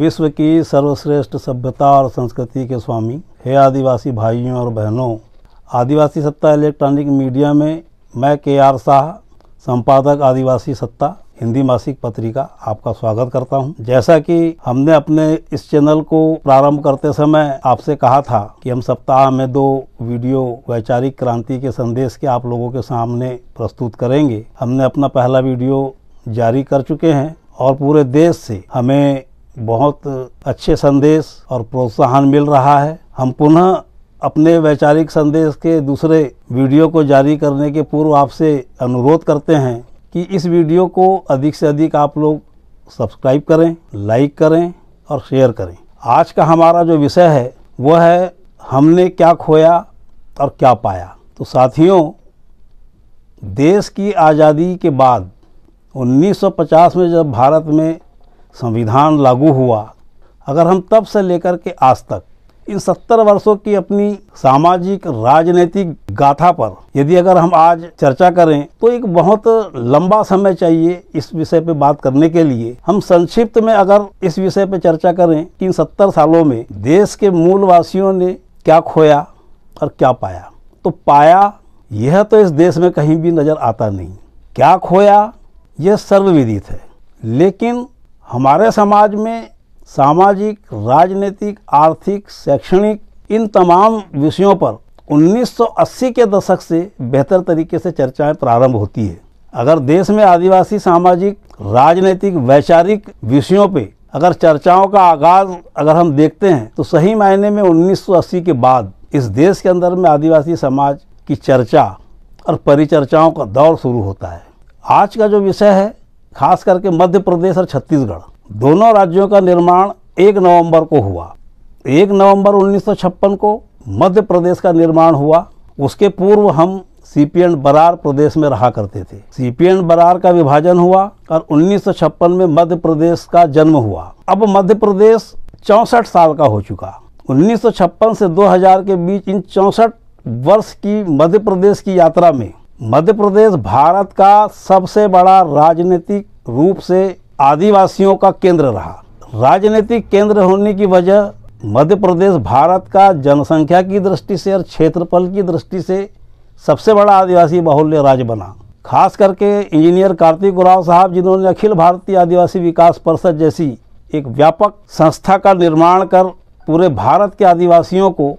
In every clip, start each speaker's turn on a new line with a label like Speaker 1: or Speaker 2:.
Speaker 1: विश्व की सर्वश्रेष्ठ सभ्यता और संस्कृति के स्वामी, हे आदिवासी भाइयों और बहनों, आदिवासी सत्ता इलेक्ट्रॉनिक मीडिया में मैं KR शाह, संपादक आदिवासी सत्ता हिंदी मासिक पत्रिका, आपका स्वागत करता हूं। जैसा कि हमने अपने इस चैनल को प्रारंभ करते समय आपसे कहा था कि हम सप्ताह में 2 वीडियो वैचारिक क्रांति के संदेश के आप लोगों के सामने प्रस्तुत करेंगे। हमने अपना पहला वीडियो जारी कर चुके हैं और पूरे देश से हमें बहुत अच्छे संदेश और प्रोत्साहन मिल रहा है। हम पुनः अपने वैचारिक संदेश के दूसरे वीडियो को जारी करने के पूर्व आपसे अनुरोध करते हैं कि इस वीडियो को अधिक से अधिक आप लोग सब्सक्राइब करें, लाइक करें और शेयर करें। आज का हमारा जो विषय है वह है हमने क्या खोया और क्या पाया। तो साथियों, देश की आज़ादी के बाद 1950 में जब भारत में संविधान लागू हुआ, अगर हम तब से लेकर के आज तक इन 70 वर्षों की अपनी सामाजिक राजनीतिक गाथा पर यदि अगर हम आज चर्चा करें तो एक बहुत लंबा समय चाहिए इस विषय पे बात करने के लिए। हम संक्षिप्त में अगर इस विषय पे चर्चा करें कि इन 70 सालों में देश के मूलवासियों ने क्या खोया और क्या पाया, तो पाया यह तो इस देश में कहीं भी नजर आता नहीं। क्या खोया यह सर्वविदित है, लेकिन हमारे समाज में सामाजिक, राजनीतिक, आर्थिक, शैक्षणिक इन तमाम विषयों पर 1980 के दशक से बेहतर तरीके से चर्चाएं प्रारंभ होती है। अगर देश में आदिवासी सामाजिक, राजनीतिक, वैचारिक विषयों पे अगर चर्चाओं का आगाज अगर हम देखते हैं तो सही मायने में 1980 के बाद इस देश के अंदर में आदिवासी समाज की चर्चा और परिचर्चाओं का दौर शुरू होता है। आज का जो विषय है, खास करके मध्य प्रदेश और छत्तीसगढ़ दोनों राज्यों का निर्माण 1 नवंबर को हुआ। 1 नवंबर 1956 को मध्य प्रदेश का निर्माण हुआ। उसके पूर्व हम CPN बरार प्रदेश में रहा करते थे। CPN बरार का विभाजन हुआ और 1956 में मध्य प्रदेश का जन्म हुआ। अब मध्य प्रदेश 64 साल का हो चुका। 1956 से 2000 के बीच इन 64 वर्ष की मध्य प्रदेश की यात्रा में मध्य प्रदेश भारत का सबसे बड़ा राजनीतिक रूप से आदिवासियों का केंद्र रहा। राजनीतिक केंद्र होने की वजह मध्य प्रदेश भारत का जनसंख्या की दृष्टि से और क्षेत्रफल की दृष्टि से सबसे बड़ा आदिवासी बाहुल्य राज्य बना। खास करके इंजीनियर कार्तिक उरांव साहब, जिन्होंने अखिल भारतीय आदिवासी विकास परिषद जैसी एक व्यापक संस्था का निर्माण कर पूरे भारत के आदिवासियों को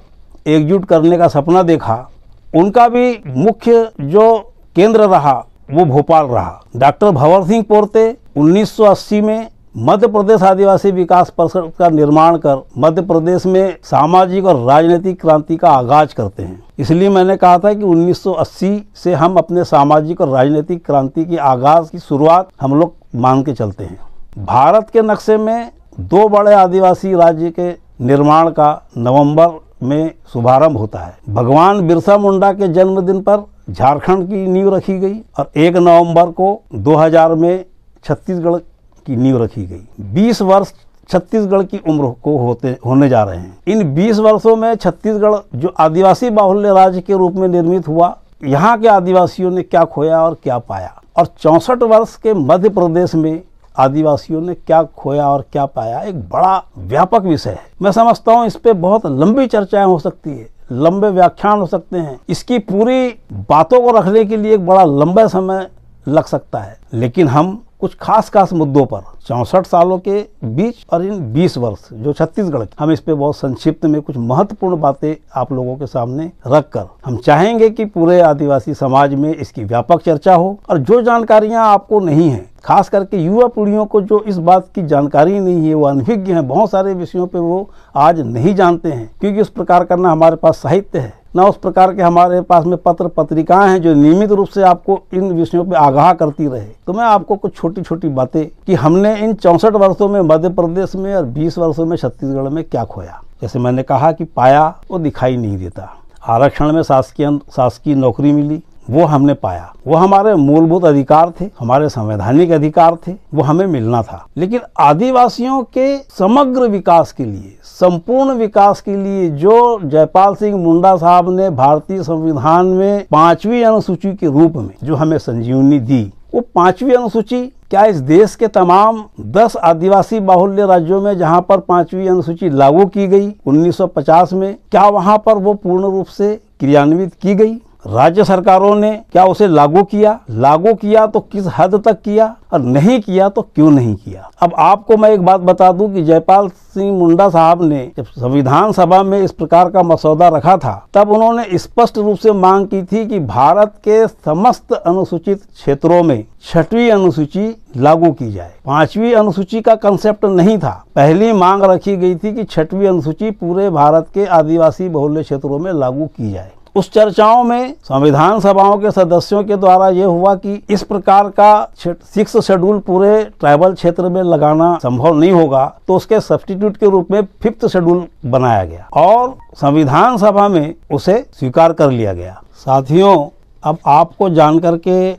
Speaker 1: एकजुट करने का सपना देखा, उनका भी मुख्य जो केंद्र रहा वो भोपाल रहा। डॉक्टर भंवर सिंह पोर्ते 1980 में मध्य प्रदेश आदिवासी विकास परिषद का निर्माण कर मध्य प्रदेश में सामाजिक और राजनीतिक क्रांति का आगाज करते हैं। इसलिए मैंने कहा था कि 1980 से हम अपने सामाजिक और राजनीतिक क्रांति की आगाज की शुरुआत हम लोग मान के चलते हैं। भारत के नक्शे में 2 बड़े आदिवासी राज्य के निर्माण का नवंबर में शुभारंभ होता है। भगवान बिरसा मुंडा के जन्मदिन पर झारखंड की नींव रखी गई और 1 नवंबर को 2000 में छत्तीसगढ़ की नींव रखी गई। 20 वर्ष छत्तीसगढ़ की उम्र को होने जा रहे हैं। इन 20 वर्षों में छत्तीसगढ़ जो आदिवासी बाहुल्य राज्य के रूप में निर्मित हुआ, यहाँ के आदिवासियों ने क्या खोया और क्या पाया, और 64 वर्ष के मध्य प्रदेश में आदिवासियों ने क्या खोया और क्या पाया, एक बड़ा व्यापक विषय है। मैं समझता हूँ इस पे बहुत लंबी चर्चाएं हो सकती है, लंबे व्याख्यान हो सकते हैं। इसकी पूरी बातों को रखने के लिए एक बड़ा लंबा समय लग सकता है, लेकिन हम कुछ खास मुद्दों पर 64 सालों के बीच और इन 20 वर्ष जो छत्तीसगढ़, हम इस पे बहुत संक्षिप्त में कुछ महत्वपूर्ण बातें आप लोगों के सामने रखकर हम चाहेंगे कि पूरे आदिवासी समाज में इसकी व्यापक चर्चा हो। और जो जानकारियां आपको नहीं है, खास करके युवा पीढ़ियों को जो इस बात की जानकारी नहीं है, वो अनभिज्ञ हैं, बहुत सारे विषयों पे वो आज नहीं जानते हैं, क्योंकि उस प्रकार का ना हमारे पास साहित्य है, ना उस प्रकार के हमारे पास में पत्र पत्रिकाएं हैं जो नियमित रूप से आपको इन विषयों पे आगाह करती रहे। तो मैं आपको कुछ छोटी छोटी बातें कि हमने इन 64 वर्षों में मध्य प्रदेश में और 20 वर्षों में छत्तीसगढ़ में क्या खोया। जैसे मैंने कहा कि पाया वो दिखाई नहीं देता। आरक्षण में शासकीय नौकरी मिली, वो हमने पाया। वो हमारे मूलभूत अधिकार थे, हमारे संवैधानिक अधिकार थे, वो हमें मिलना था। लेकिन आदिवासियों के समग्र विकास के लिए, संपूर्ण विकास के लिए जो जयपाल सिंह मुंडा साहब ने भारतीय संविधान में 5वीं अनुसूची के रूप में जो हमें संजीवनी दी, वो 5वीं अनुसूची क्या इस देश के तमाम 10 आदिवासी बाहुल्य राज्यों में जहां पर 5वीं अनुसूची लागू की गई 1950 में, क्या वहां पर वो पूर्ण रूप से क्रियान्वित की गई? राज्य सरकारों ने क्या उसे लागू किया तो किस हद तक किया, और नहीं किया तो क्यों नहीं किया? अब आपको मैं एक बात बता दूं कि जयपाल सिंह मुंडा साहब ने जब संविधान सभा में इस प्रकार का मसौदा रखा था, तब उन्होंने स्पष्ट रूप से मांग की थी कि भारत के समस्त अनुसूचित क्षेत्रों में 6वीं अनुसूची लागू की जाए। 5वीं अनुसूची का कंसेप्ट नहीं था। पहली मांग रखी गई थी कि 6वीं अनुसूची पूरे भारत के आदिवासी बहुल्य क्षेत्रों में लागू की जाए। उस चर्चाओं में संविधान सभाओं के सदस्यों के द्वारा यह हुआ कि इस प्रकार का 6 शेड्यूल पूरे ट्राइबल क्षेत्र में लगाना संभव नहीं होगा, तो उसके सब्स्टिट्यूट के रूप में 5th शेड्यूल बनाया गया और संविधान सभा में उसे स्वीकार कर लिया गया। साथियों, अब आपको जानकर के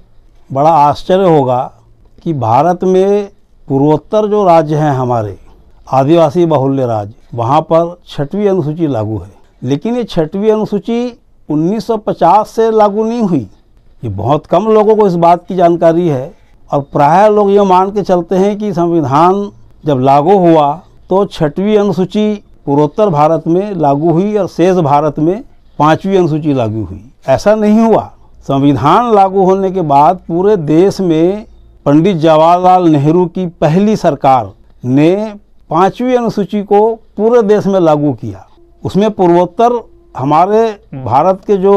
Speaker 1: बड़ा आश्चर्य होगा कि भारत में पूर्वोत्तर जो राज्य हैं हमारे आदिवासी बहुल्य राज्य, वहाँ पर 6वीं अनुसूची लागू है। लेकिन ये 6वीं अनुसूची 1950 से लागू नहीं हुई। ये बहुत कम लोगों को इस बात की जानकारी है और प्रायः लोग ये मान के चलते हैं कि संविधान जब लागू हुआ तो 6वीं अनुसूची पूर्वोत्तर भारत में लागू हुई और शेष भारत में 5वीं अनुसूची लागू हुई। ऐसा नहीं हुआ। संविधान लागू होने के बाद पूरे देश में पंडित जवाहरलाल नेहरू की पहली सरकार ने 5वीं अनुसूची को पूरे देश में लागू किया। उसमें पूर्वोत्तर हमारे भारत के जो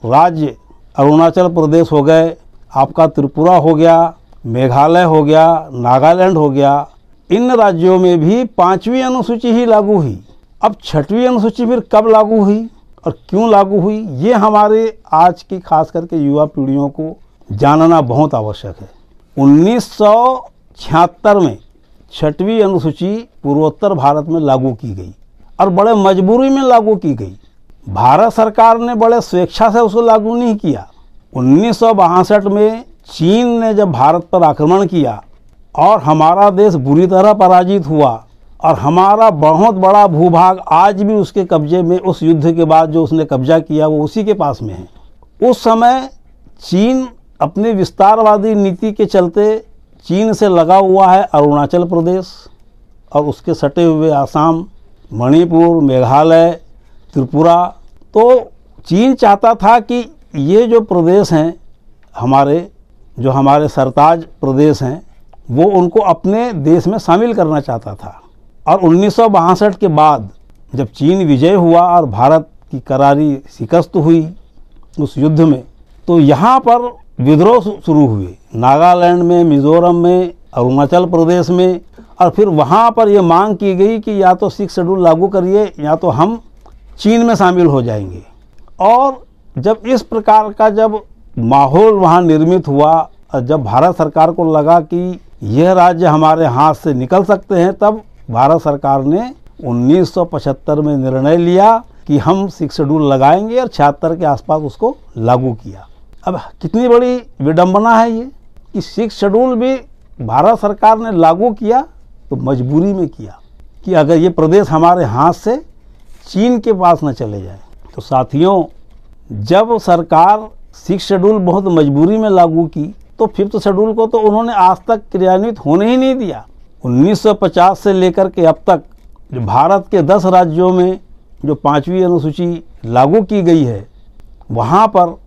Speaker 1: राज्य अरुणाचल प्रदेश हो गए, आपका त्रिपुरा हो गया, मेघालय हो गया, नागालैंड हो गया, इन राज्यों में भी 5वीं अनुसूची ही लागू हुई। अब 6वीं अनुसूची फिर कब लागू हुई और क्यों लागू हुई, ये हमारे आज की खास करके युवा पीढ़ियों को जानना बहुत आवश्यक है। 1976 में 6वीं अनुसूची पूर्वोत्तर भारत में लागू की गई और बड़े मजबूरी में लागू की गई। भारत सरकार ने बड़े स्वेच्छा से उसको लागू नहीं किया। 1962 में चीन ने जब भारत पर आक्रमण किया और हमारा देश बुरी तरह पराजित हुआ और हमारा बहुत बड़ा भूभाग आज भी उसके कब्जे में, उस युद्ध के बाद जो उसने कब्जा किया वो उसी के पास में है। उस समय चीन अपनी विस्तारवादी नीति के चलते चीन से लगा हुआ है अरुणाचल प्रदेश और उसके सटे हुए आसाम, मणिपुर, मेघालय, त्रिपुरा। तो चीन चाहता था कि ये जो प्रदेश हैं हमारे सरताज प्रदेश हैं, वो उनको अपने देश में शामिल करना चाहता था। और 1962 के बाद जब चीन विजय हुआ और भारत की करारी शिकस्त हुई उस युद्ध में, तो यहाँ पर विद्रोह शुरू हुए नागालैंड में, मिजोरम में, अरुणाचल प्रदेश में। और फिर वहाँ पर ये मांग की गई कि या तो 6 शेड्यूल लागू करिए या तो हम चीन में शामिल हो जाएंगे। और जब इस प्रकार का जब माहौल वहाँ निर्मित हुआ और जब भारत सरकार को लगा कि यह राज्य हमारे हाथ से निकल सकते हैं, तब भारत सरकार ने 1975 में निर्णय लिया कि हम 6 शेड्यूल लगाएंगे और 76 के आसपास उसको लागू किया। अब कितनी बड़ी विडंबना है ये कि 6 शेड्यूल भी भारत सरकार ने लागू किया तो मजबूरी में किया कि अगर ये प्रदेश हमारे हाथ से चीन के पास न चले जाए। तो साथियों, जब सरकार 6 शेड्यूल बहुत मजबूरी में लागू की तो 5th शेड्यूल को तो उन्होंने आज तक क्रियान्वित होने ही नहीं दिया। 1950 से लेकर के अब तक जो भारत के 10 राज्यों में जो 5वीं अनुसूची लागू की गई है, वहाँ पर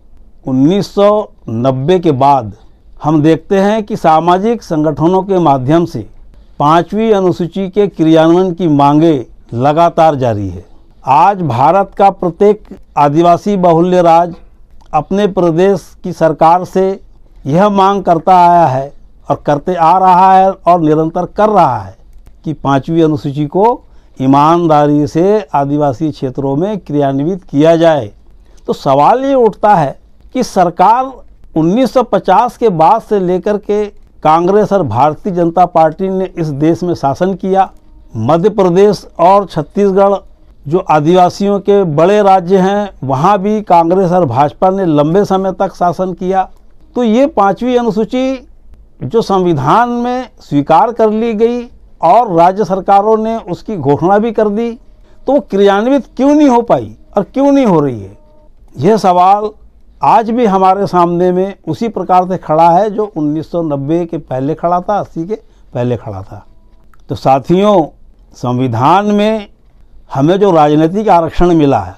Speaker 1: 1990 के बाद हम देखते हैं कि सामाजिक संगठनों के माध्यम से 5वीं अनुसूची के क्रियान्वयन की मांगे लगातार जारी है। आज भारत का प्रत्येक आदिवासी बाहुल्य राज्य अपने प्रदेश की सरकार से यह मांग करता आया है और करते आ रहा है और निरंतर कर रहा है कि 5वीं अनुसूची को ईमानदारी से आदिवासी क्षेत्रों में क्रियान्वित किया जाए। तो सवाल ये उठता है कि सरकार 1950 के बाद से लेकर के कांग्रेस और भारतीय जनता पार्टी ने इस देश में शासन किया। मध्य प्रदेश और छत्तीसगढ़ जो आदिवासियों के बड़े राज्य हैं, वहाँ भी कांग्रेस और भाजपा ने लंबे समय तक शासन किया। तो ये 5वीं अनुसूची जो संविधान में स्वीकार कर ली गई और राज्य सरकारों ने उसकी घोषणा भी कर दी, तो वो क्रियान्वित क्यों नहीं हो पाई और क्यों नहीं हो रही है? यह सवाल आज भी हमारे सामने में उसी प्रकार से खड़ा है जो 1990 के पहले खड़ा था, 80 के पहले खड़ा था। तो साथियों, संविधान में हमें जो राजनीतिक आरक्षण मिला है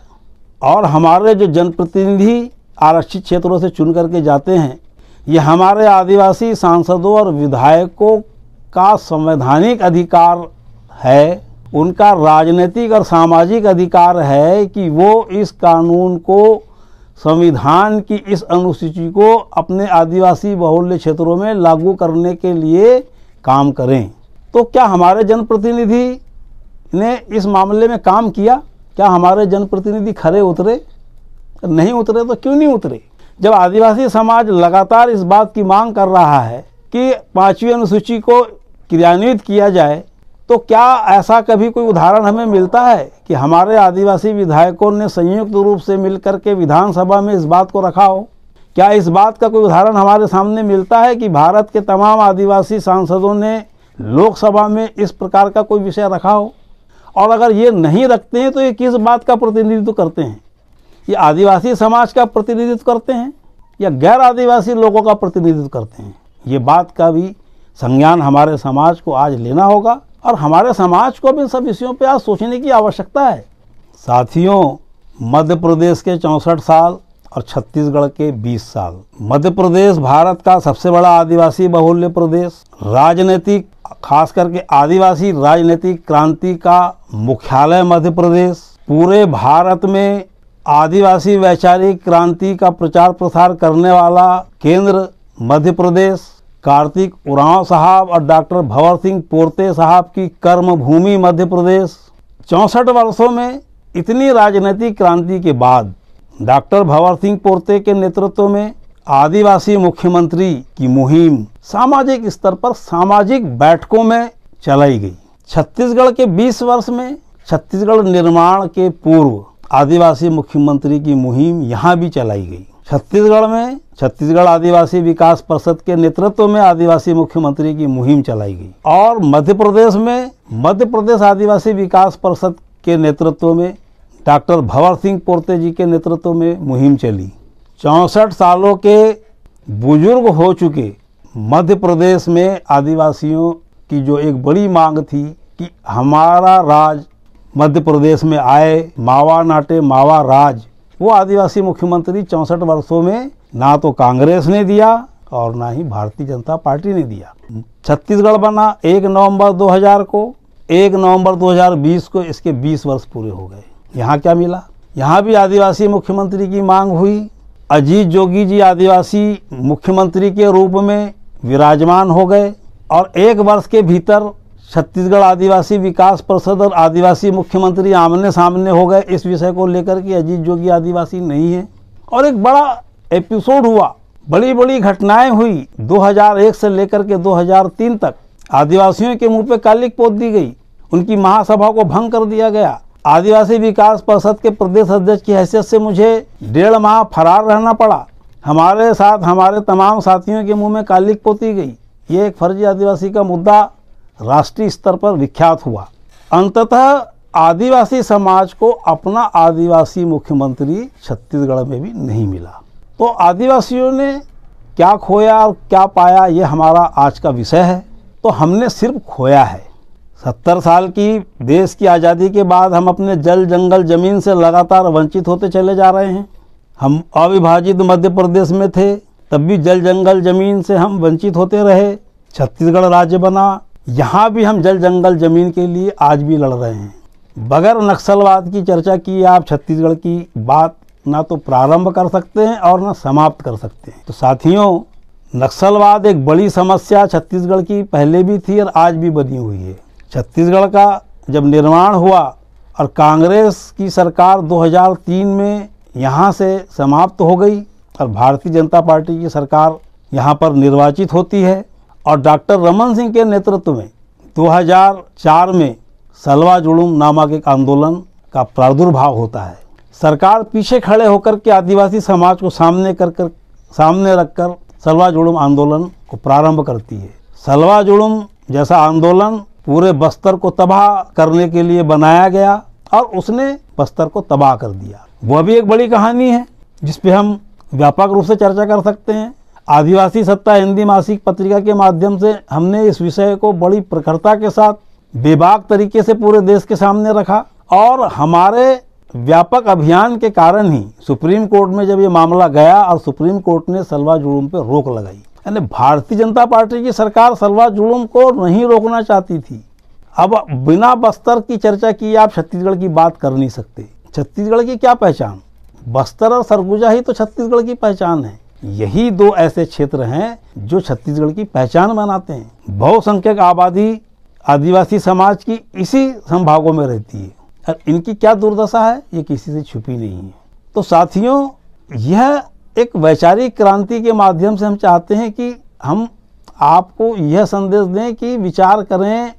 Speaker 1: और हमारे जो जनप्रतिनिधि आरक्षित क्षेत्रों से चुन करके जाते हैं, ये हमारे आदिवासी सांसदों और विधायकों का संवैधानिक अधिकार है, उनका राजनीतिक और सामाजिक अधिकार है कि वो इस कानून को, संविधान की इस अनुसूची को अपने आदिवासी बहुल्य क्षेत्रों में लागू करने के लिए काम करें। तो क्या हमारे जनप्रतिनिधि ने इस मामले में काम किया? क्या हमारे जनप्रतिनिधि खरे उतरे? नहीं उतरे। तो क्यों नहीं उतरे? जब आदिवासी समाज लगातार इस बात की मांग कर रहा है कि 5वीं अनुसूची को क्रियान्वित किया जाए, तो क्या ऐसा कभी कोई उदाहरण हमें मिलता है कि हमारे आदिवासी विधायकों ने संयुक्त रूप से मिलकर के विधानसभा में इस बात को रखा हो? क्या इस बात का कोई उदाहरण हमारे सामने मिलता है कि भारत के तमाम आदिवासी सांसदों ने लोकसभा में इस प्रकार का कोई विषय रखा हो? और अगर ये नहीं रखते हैं तो ये किस बात का प्रतिनिधित्व करते हैं? ये आदिवासी समाज का प्रतिनिधित्व करते हैं या गैर आदिवासी लोगों का प्रतिनिधित्व करते हैं? ये बात का भी संज्ञान हमारे समाज को आज लेना होगा और हमारे समाज को भी इन सब विषयों पर आज सोचने की आवश्यकता है। साथियों, मध्य प्रदेश के 64 साल और छत्तीसगढ़ के 20 साल। मध्य प्रदेश भारत का सबसे बड़ा आदिवासी बहुल्य प्रदेश, राजनीतिक, खास करके आदिवासी राजनीतिक क्रांति का मुख्यालय मध्य प्रदेश, पूरे भारत में आदिवासी वैचारिक क्रांति का प्रचार प्रसार करने वाला केंद्र मध्य प्रदेश, कार्तिक उरांव साहब और डॉक्टर भंवर सिंह पोर्ते साहब की कर्म भूमि मध्य प्रदेश। 64 वर्षों में इतनी राजनीतिक क्रांति के बाद डॉक्टर भंवर सिंह पोर्ते के नेतृत्व में आदिवासी मुख्यमंत्री की मुहिम सामाजिक स्तर पर सामाजिक बैठकों में चलाई गई। छत्तीसगढ़ के 20 वर्ष में छत्तीसगढ़ निर्माण के पूर्व आदिवासी मुख्यमंत्री की मुहिम यहाँ भी चलाई गई। छत्तीसगढ़ में छत्तीसगढ़ आदिवासी विकास परिषद के नेतृत्व में आदिवासी मुख्यमंत्री की मुहिम चलाई गई और मध्य प्रदेश में मध्य प्रदेश आदिवासी विकास परिषद के नेतृत्व में डॉक्टर भंवर सिंह पोर्ते जी के नेतृत्व में मुहिम चली। 64 सालों के बुजुर्ग हो चुके मध्य प्रदेश में आदिवासियों की जो एक बड़ी मांग थी कि हमारा राज मध्य प्रदेश में आए, मावा नाटे मावा राज, वो आदिवासी मुख्यमंत्री 64 वर्षों में ना तो कांग्रेस ने दिया और ना ही भारतीय जनता पार्टी ने दिया। छत्तीसगढ़ बना 1 नवंबर 2000 को, 1 नवंबर 2020 को इसके 20 वर्ष पूरे हो गए। यहाँ क्या मिला? यहाँ भी आदिवासी मुख्यमंत्री की मांग हुई। अजीत जोगी जी आदिवासी मुख्यमंत्री के रूप में विराजमान हो गए और 1 वर्ष के भीतर छत्तीसगढ़ आदिवासी विकास परिषद और आदिवासी मुख्यमंत्री आमने सामने हो गए इस विषय को लेकर कि अजीत जोगी आदिवासी नहीं है। और एक बड़ा एपिसोड हुआ, बड़ी बड़ी घटनाएं हुई। 2001 से लेकर के 2003 तक आदिवासियों के मुंह पे कालिक पोत दी गई, उनकी महासभा को भंग कर दिया गया। आदिवासी विकास परिषद के प्रदेश अध्यक्ष की हैसियत से मुझे 1.5 माह फरार रहना पड़ा। हमारे साथ हमारे तमाम साथियों के मुंह में कालिक पोती गई। ये एक फर्जी आदिवासी का मुद्दा राष्ट्रीय स्तर पर विख्यात हुआ। अंततः आदिवासी समाज को अपना आदिवासी मुख्यमंत्री छत्तीसगढ़ में भी नहीं मिला। तो आदिवासियों ने क्या खोया और क्या पाया, ये हमारा आज का विषय है। तो हमने सिर्फ खोया है। 70 साल की देश की आज़ादी के बाद हम अपने जल जंगल ज़मीन से लगातार वंचित होते चले जा रहे हैं। हम अविभाजित मध्य प्रदेश में थे, तब भी जल जंगल ज़मीन से हम वंचित होते रहे। छत्तीसगढ़ राज्य बना, यहाँ भी हम जल जंगल ज़मीन के लिए आज भी लड़ रहे हैं। बगैर नक्सलवाद की चर्चा की आप छत्तीसगढ़ की बात ना तो प्रारंभ कर सकते हैं और ना समाप्त कर सकते हैं। तो साथियों, नक्सलवाद एक बड़ी समस्या छत्तीसगढ़ की पहले भी थी और आज भी बनी हुई है। छत्तीसगढ़ का जब निर्माण हुआ और कांग्रेस की सरकार 2003 में यहाँ से समाप्त हो गई और भारतीय जनता पार्टी की सरकार यहाँ पर निर्वाचित होती है और डॉक्टर रमन सिंह के नेतृत्व में 2004 में सलवा जुलूम नामक एक आंदोलन का प्रादुर्भाव होता है। सरकार पीछे खड़े होकर के आदिवासी समाज को सामने रखकर सलवा जुलूम आंदोलन को प्रारंभ करती है। सलवा जुलूम जैसा आंदोलन पूरे बस्तर को तबाह करने के लिए बनाया गया और उसने बस्तर को तबाह कर दिया। वह भी एक बड़ी कहानी है जिस पे हम व्यापक रूप से चर्चा कर सकते हैं। आदिवासी सत्ता हिंदी मासिक पत्रिका के माध्यम से हमने इस विषय को बड़ी प्रखरता के साथ बेबाक तरीके से पूरे देश के सामने रखा और हमारे व्यापक अभियान के कारण ही सुप्रीम कोर्ट में जब ये मामला गया और सुप्रीम कोर्ट ने सलवा जुलूम पर रोक लगाई, यानी भारतीय जनता पार्टी की सरकार सलवा जुलूम को नहीं रोकना चाहती थी। अब बिना बस्तर की चर्चा किए आप छत्तीसगढ़ की बात कर नहीं सकते। छत्तीसगढ़ की क्या पहचान? बस्तर और सरगुजा ही तो छत्तीसगढ़ की पहचान है। यही दो ऐसे क्षेत्र हैं जो छत्तीसगढ़ की पहचान बनाते हैं। बहुसंख्यक आबादी आदिवासी समाज की इसी संभागों में रहती है और इनकी क्या दुर्दशा है ये किसी से छुपी नहीं है। तो साथियों, यह एक वैचारिक क्रांति के माध्यम से हम चाहते हैं कि हम आपको यह संदेश दें कि विचार करें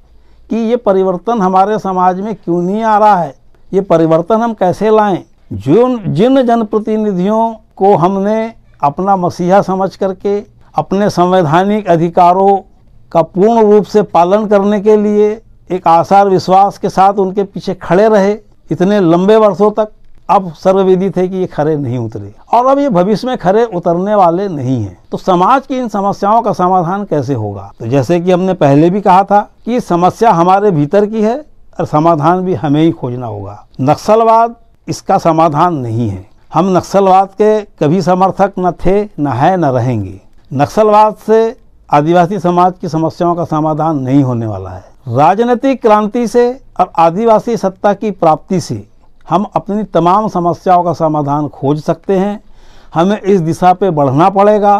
Speaker 1: कि ये परिवर्तन हमारे समाज में क्यों नहीं आ रहा है, ये परिवर्तन हम कैसे लाएं। जिन जनप्रतिनिधियों को हमने अपना मसीहा समझ करके अपने संवैधानिक अधिकारों का पूर्ण रूप से पालन करने के लिए एक आसार विश्वास के साथ उनके पीछे खड़े रहे इतने लंबे वर्षों तक, अब सर्वविदित है कि ये खरे नहीं उतरे और अब ये भविष्य में खरे उतरने वाले नहीं हैं। तो समाज की इन समस्याओं का समाधान कैसे होगा? तो जैसे कि हमने पहले भी कहा था कि समस्या हमारे भीतर की है और समाधान भी हमें ही खोजना होगा। नक्सलवाद इसका समाधान नहीं है। हम नक्सलवाद के कभी समर्थक न थे, न है, न रहेंगे। नक्सलवाद से आदिवासी समाज की समस्याओं का समाधान नहीं होने वाला है। राजनीतिक क्रांति से और आदिवासी सत्ता की प्राप्ति से हम अपनी तमाम समस्याओं का समाधान खोज सकते हैं। हमें इस दिशा पे बढ़ना पड़ेगा।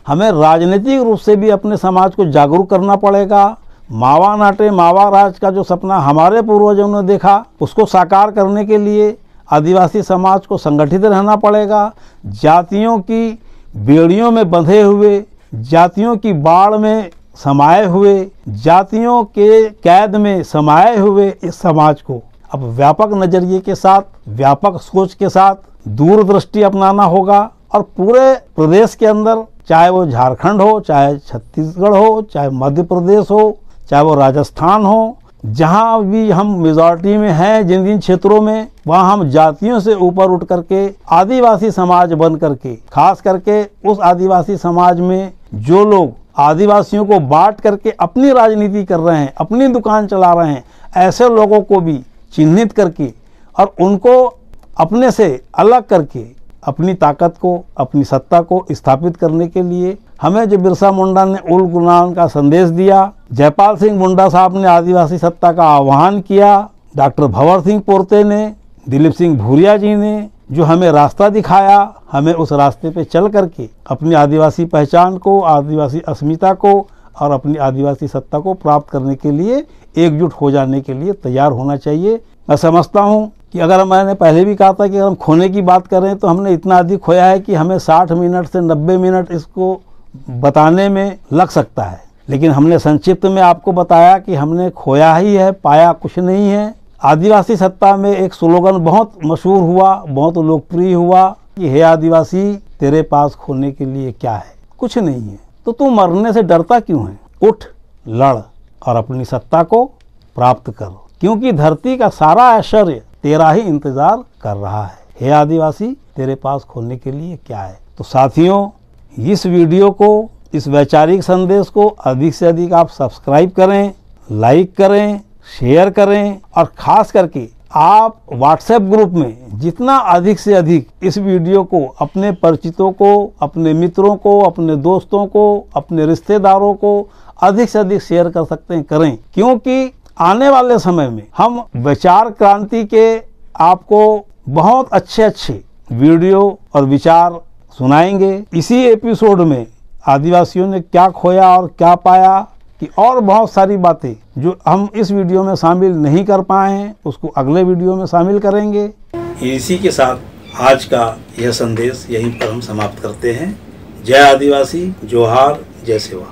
Speaker 1: हमें राजनीतिक रूप से भी अपने समाज को जागरूक करना पड़ेगा। मावा नाटे मावा राज का जो सपना हमारे पूर्वजों ने देखा, उसको साकार करने के लिए आदिवासी समाज को संगठित रहना पड़ेगा। जातियों की बेड़ियों में बंधे हुए, जातियों की बाढ़ में समाये हुए, जातियों के कैद में समाये हुए इस समाज को अब व्यापक नजरिए के साथ, व्यापक सोच के साथ दूरदृष्टि अपनाना होगा और पूरे प्रदेश के अंदर, चाहे वो झारखंड हो, चाहे छत्तीसगढ़ हो, चाहे मध्य प्रदेश हो, चाहे वो राजस्थान हो, जहाँ भी हम मेजॉरिटी में हैं, जिन जिन क्षेत्रों में, वहाँ हम जातियों से ऊपर उठ करके आदिवासी समाज बन करके, खास करके उस आदिवासी समाज में जो लोग आदिवासियों को बांट करके अपनी राजनीति कर रहे हैं, अपनी दुकान चला रहे हैं, ऐसे लोगों को भी चिन्हित करके और उनको अपने से अलग करके अपनी ताकत को, अपनी सत्ता को स्थापित करने के लिए हमें जो बिरसा मुंडा ने उल गुलाम का संदेश दिया, जयपाल सिंह मुंडा साहब ने आदिवासी सत्ता का आह्वान किया, डॉक्टर भंवर सिंह पोर्ते ने, दिलीप सिंह भूरिया जी ने जो हमें रास्ता दिखाया, हमें उस रास्ते पे चल करके अपनी आदिवासी पहचान को, आदिवासी अस्मिता को और अपनी आदिवासी सत्ता को प्राप्त करने के लिए एकजुट हो जाने के लिए तैयार होना चाहिए। मैं समझता हूँ कि अगर मैंने पहले भी कहा था कि अगर हम खोने की बात करें तो हमने इतना अधिक खोया है कि हमें 60 मिनट से 90 मिनट इसको बताने में लग सकता है, लेकिन हमने संक्षिप्त में आपको बताया कि हमने खोया ही है, पाया कुछ नहीं है। आदिवासी सत्ता में एक स्लोगन बहुत मशहूर हुआ, बहुत लोकप्रिय हुआ कि हे आदिवासी तेरे पास खोने के लिए क्या है? कुछ नहीं है। तो तू मरने से डरता क्यों है? उठ, लड़ और अपनी सत्ता को प्राप्त कर, क्योंकि धरती का सारा ऐश्वर्य तेरा ही इंतजार कर रहा है। हे आदिवासी तेरे पास खोने के लिए क्या है? तो साथियों, इस वीडियो को, इस वैचारिक संदेश को अधिक से अधिक आप सब्सक्राइब करें, लाइक करें, शेयर करें और खास करके आप व्हाट्सएप ग्रुप में जितना अधिक से अधिक इस वीडियो को अपने परिचितों को, अपने मित्रों को, अपने दोस्तों को, अपने रिश्तेदारों को अधिक से अधिक शेयर कर सकते हैं, करें, क्योंकि आने वाले समय में हम विचार क्रांति के आपको बहुत अच्छे अच्छे वीडियो और विचार सुनाएंगे। इसी एपिसोड में आदिवासियों ने क्या खोया और क्या पाया कि और बहुत सारी बातें जो हम इस वीडियो में शामिल नहीं कर पाए हैं उसको अगले वीडियो में शामिल करेंगे। इसी के साथ आज का यह संदेश यहीं पर हम समाप्त करते हैं। जय आदिवासी, जोहार, जय सेवा।